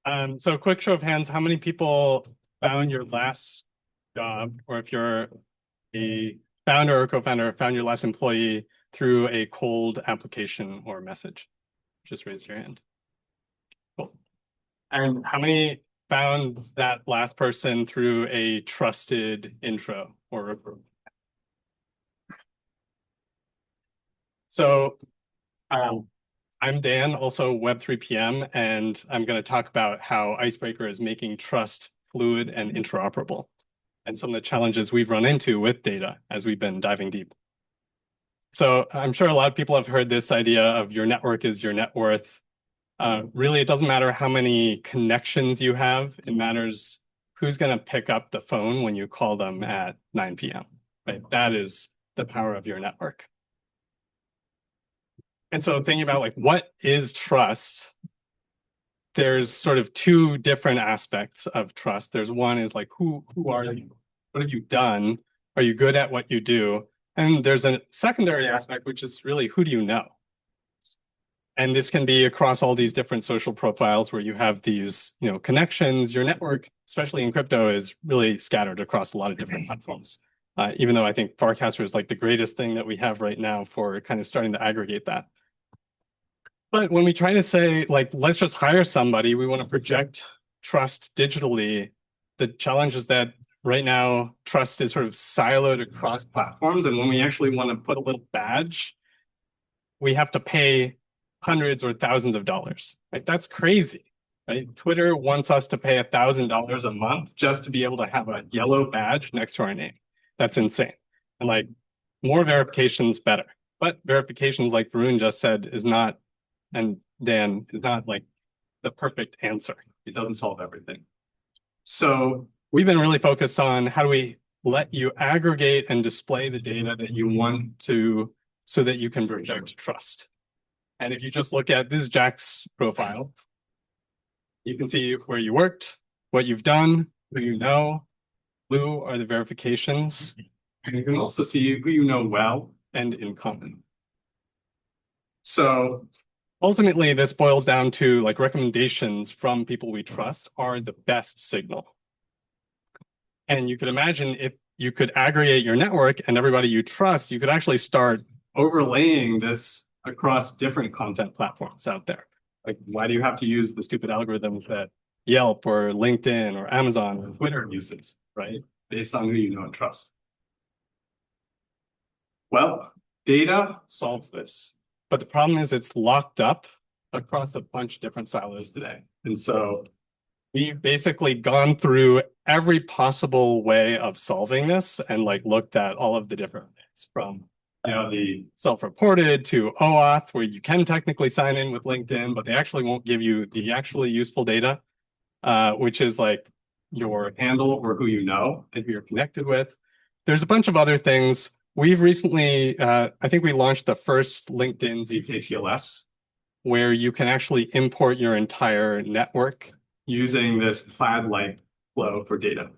So a quick show of hands, how many people found your last job, or if you're a founder or co-founder, found your last employee through a cold application or message? Just raise your hand. Cool. And how many found that last person through a trusted intro or referral? So I'm Dan, also Web3 PM, and I'm going to talk about how Icebreaker is making trust fluid and interoperable, and some of the challenges we've run into with data as we've been diving deep. So I'm sure a lot of people have heard this idea of your network is your net worth. Really, it doesn't matter how many connections you have. It matters who's going to pick up the phone when you call them at 9 p.m. Right? That is the power of your network. And so thinking about like, what is trust? There's sort of two different aspects of trust. There's one is like, who are you? What have you done? Are you good at what you do? And there's a secondary aspect, which is really, who do you know? And this can be across all these different social profiles where you have these, connections. Your network, especially in crypto, is really scattered across a lot of different platforms. Even though I think Farcaster is like the greatest thing that we have right now for kind of starting to aggregate that. But when we try to say, like, let's just hire somebody, we want to project trust digitally. The challenge is that right now, trust is sort of siloed across platforms. And when we actually want to put a little badge, we have to pay hundreds or thousands of dollars. Right? That's crazy. Right? Twitter wants us to pay $1,000 a month just to be able to have a yellow badge next to our name. That's insane. And like, more verification's better. But verifications, like Varun just said, is not, and Dan, is not like the perfect answer. It doesn't solve everything. So we've been really focused on how do we let you aggregate and display the data that you want to, so that you can project trust. And if you just look at this is Jack's profile, you can see where you worked, what you've done, who you know. Blue are the verifications. And you can also see who you know well and in common. So ultimately, this boils down to like recommendations from people we trust are the best signal. And you could imagine if you could aggregate your network and everybody you trust, you could actually start overlaying this across different content platforms out there. Like, why do you have to use the stupid algorithms that Yelp or LinkedIn or Amazon or Twitter uses, right? Based on who you know and trust. Well, data solves this. But the problem is it's locked up across a bunch of different silos today. And so we've basically gone through every possible way of solving this and like looked at all of the different ways, from the self-reported to OAuth, where you can technically sign in with LinkedIn, but they actually won't give you the actually useful data, which is like your handle or who you know and who you're connected with. There's a bunch of other things. We've recently, I think we launched the first LinkedIn zk-TLS, where you can actually import your entire network using this Plaid-like flow for data.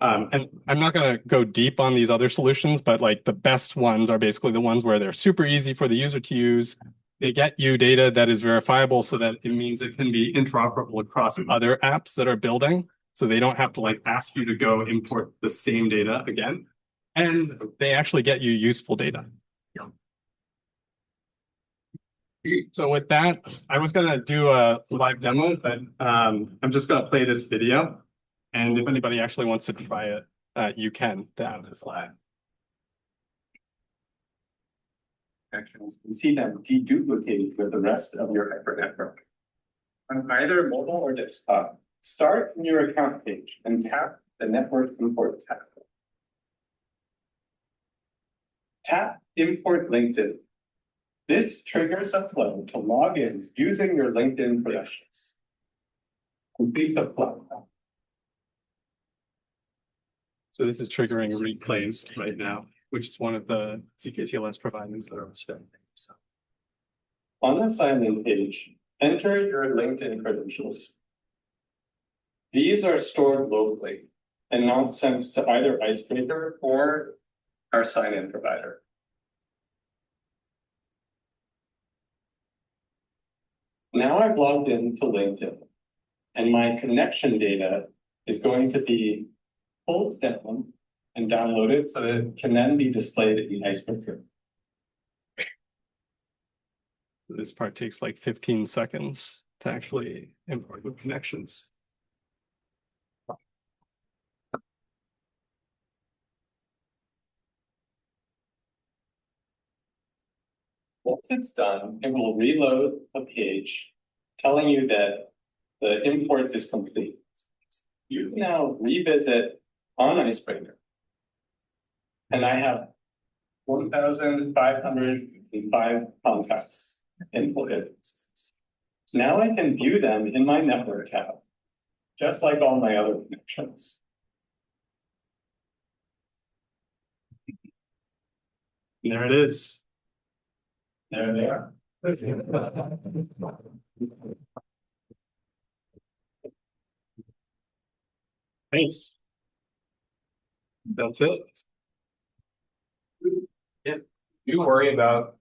And I'm not going to go deep on these other solutions, but like the best ones are basically the ones where they're super easy for the user to use. They get you data that is verifiable, so that it means it can be interoperable across other apps that are building. So they don't have to like ask you to go import the same data again. And they actually get you useful data. So with that, I was going to do a live demo, but I'm just going to play this video. And if anybody actually wants to try it, you can down this live. Actions and see them deduplicated with the rest of your hypernetwork. On either mobile or desktop, start from your account page and tap the Network Import tab. Tap Import LinkedIn. This triggers a flow to log in using your LinkedIn credentials. Complete the flow. So this is triggering replays right now, which is one of the zk-TLS providers that are on step. So. On the sign-in page, enter your LinkedIn credentials. These are stored locally and not sent to either Icebreaker or our sign-in provider. Now I've logged in to LinkedIn. And my connection data is going to be pulled down and downloaded so that it can then be displayed in the Icebreaker. This part takes like 15 seconds to actually import the connections. Once it's done, it will reload a page telling you that the import is complete. You can now revisit on Icebreaker. And I have 1,505 contacts inputted. Now I can view them in my network tab, just like all my other connections. There it is. There they are. Thanks. That's it. Yeah. Do you worry about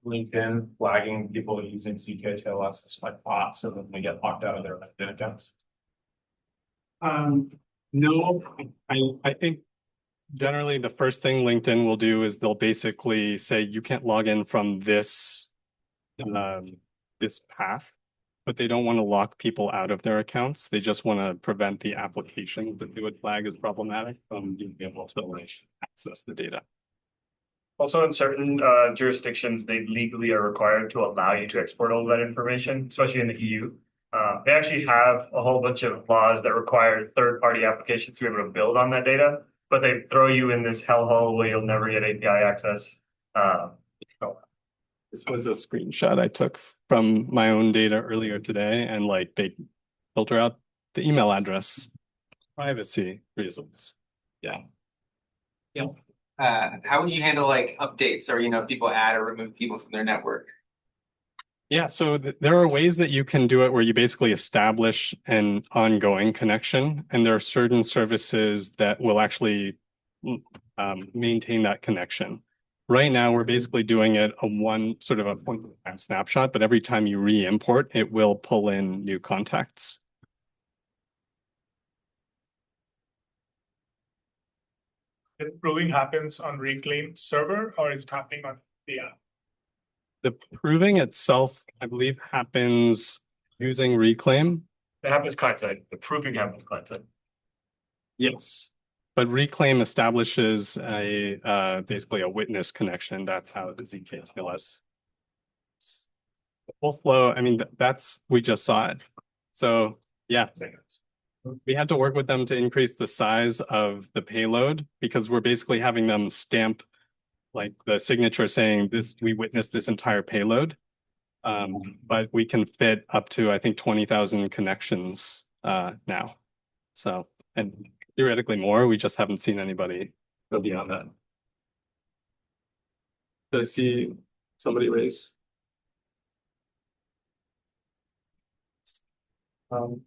LinkedIn flagging people using CKTLS as like bots so that they get locked out of their LinkedIn accounts? No, I think generally the first thing LinkedIn will do is they'll basically say you can't log in from this this path, but they don't want to lock people out of their accounts. They just want to prevent the applications that they would flag as problematic from being able to like access the data. Also, in certain jurisdictions, they legally are required to allow you to export all of that information, especially in the EU. They actually have a whole bunch of laws that require third-party applications to be able to build on that data, but they throw you in this hellhole where you'll never get API access. This was a screenshot I took from my own data earlier today, and like they filter out the email address, privacy reasons. Yeah. Yeah. How would you handle like updates or, people add or remove people from their network? Yeah, so there are ways that you can do it where you basically establish an ongoing connection, and there are certain services that will actually maintain that connection. Right now, we're basically doing it a point in time snapshot, but every time you re-import, it will pull in new contacts. The proving happens on Reclaim server, or is it happening on the app? The proving itself, I believe, happens using Reclaim. It happens client-side. The proving happens client-side. Yes. But Reclaim establishes basically a witness connection. That's how the ZK-TLS. The full flow, I mean, we just saw it. So yeah, we had to work with them to increase the size of the payload because we're basically having them stamp like the signature saying this, we witnessed this entire payload. But we can fit up to, I think, 20,000 connections now. So, and theoretically more, we just haven't seen anybody go beyond that. Did I see somebody raise?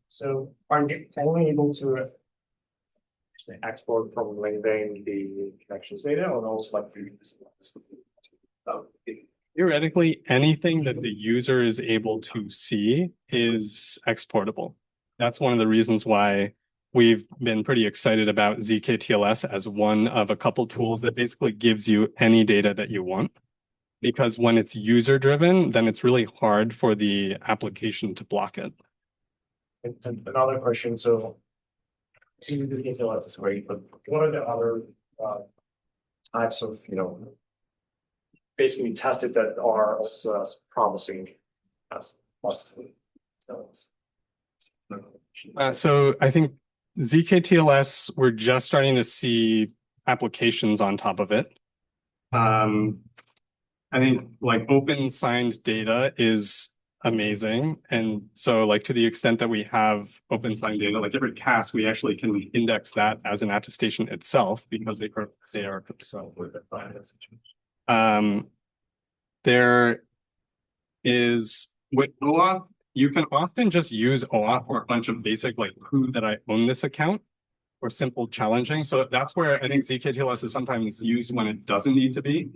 So are you only able to export from LinkedIn the connections data or also like Theoretically, anything that the user is able to see is exportable. That's one of the reasons why we've been pretty excited about ZK-TLS as one of a couple tools that basically gives you any data that you want. Because when it's user-driven, then it's really hard for the application to block it. And another question, so ZK-TLS is great, but what are the other types of, basically tested that are also as promising as possibly? So I think ZK-TLS, we're just starting to see applications on top of it. I think like open signed data is amazing. And so like to the extent that we have open signed data, like every CAS, we actually can index that as an attestation itself because they are so. There is with OAuth, you can often just use OAuth for a bunch of basic like prove that I own this account or simple challenging. So that's where I think ZK-TLS is sometimes used when it doesn't need to be,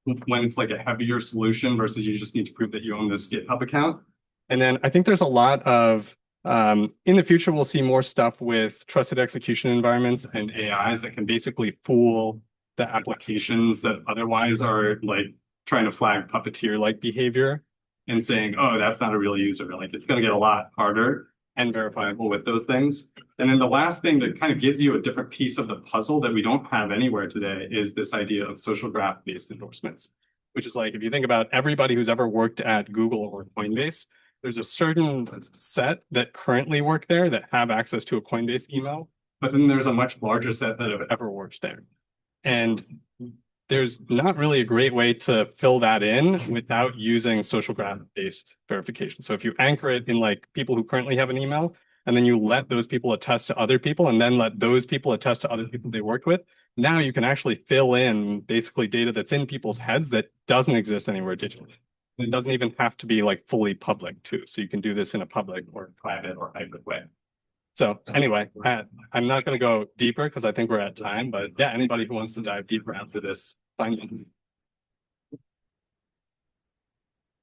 when it's like a heavier solution versus you just need to prove that you own this GitHub account. And then I think there's a lot of In the future, we'll see more stuff with trusted execution environments and AIs that can basically fool the applications that otherwise are like trying to flag puppeteer-like behavior and saying, oh, that's not a real user. Like it's going to get a lot harder and verifiable with those things. And then the last thing that kind of gives you a different piece of the puzzle that we don't have anywhere today is this idea of social graph-based endorsements, which is like, if you think about everybody who's ever worked at Google or Coinbase, there's a certain set that currently work there that have access to a Coinbase email, but then there's a much larger set that have ever worked there. And there's not really a great way to fill that in without using social graph-based verification. So if you anchor it in like people who currently have an email, and then you let those people attest to other people, and then let those people attest to other people they worked with, now you can actually fill in basically data that's in people's heads that doesn't exist anywhere digitally. It doesn't even have to be like fully public too. So you can do this in a public or private or hybrid way. So anyway, I'm not going to go deeper because I think we're at time, but yeah, anybody who wants to dive deeper after this, fine.